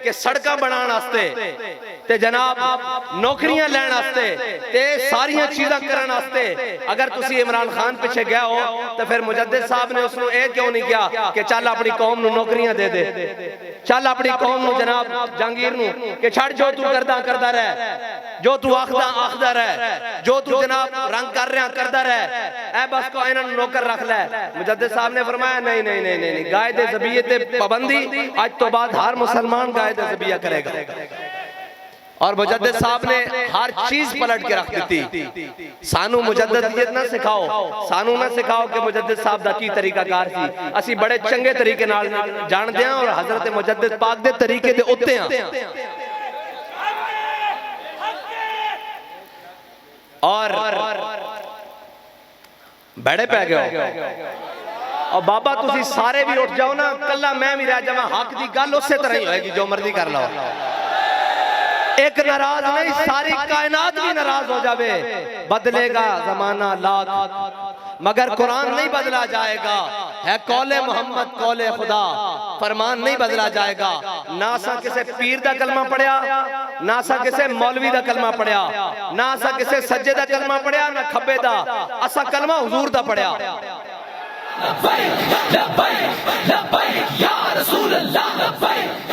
کہ سڑکاں بنان واسطے تے جناب نوکریاں لین واسطے تے ساریاں چیزاں کرن واسطے اگر تسی عمران خان پیچھے گیا ہو تو پھر مجدد صاحب نے اس نو اے کیوں نہیں کیا کہ چل اپنی قوم نو نوکریاں دے دے، چل اپنی قوم نو جناب جہانگیر نو کہ چھڑ جو تو کردا رہ، جو تو آخدا رہ، جو تو جناب رنگ کر رہا کردا رہ، اے بس کو انہاں نوکر رکھ لے۔ مجدد صاحب نے فرمایا نہیں نہیں نہیں نہیں، قائد ذبیحہ تے پابندی آج تو بعد ہر مسلمان قائد ذبیحہ کرے گا۔ اور مجدد صاحب نے ہر چیز پلٹ کے رکھ دیتی۔ سانو مجددیت نہ سکھاؤ، سانو نہ سکھاؤ کہ مجدد صاحب دا کی طریقہ کار سی، اسی بڑے چنگے طریقے نال جان دیاں اور حضرت مجدد پاک دے طریقے دے اتے ہیں۔ اور بیڑے پہ گئے اور بابا تسی سارے بھی اٹھ جاؤ نا، کلہ میں بھی رہ جاؤں، حق دی گل اسی طرح ہی ہوئے گی جو مرضی کر لو۔ ایک ناراض نہیں، ساری کائنات بھی ناراض ہو جاوے، بدلے گا زمانہ لاکھ مگر قرآن نہیں بدلا جائے گا، ہے قول محمد قول خدا، فرمان نہیں بدلا جائے گا۔ نہ سا کسے پیر دا کلمہ پڑھیا، نہ سا کسے مولوی دا کلمہ پڑھیا، نہ سا کسے سجدے دا کلمہ پڑھیا، نہ کھبے دا، اسا کلمہ حضور دا پڑھیا۔ لبیک لبیک لبیک یا رسول اللہ، لبیک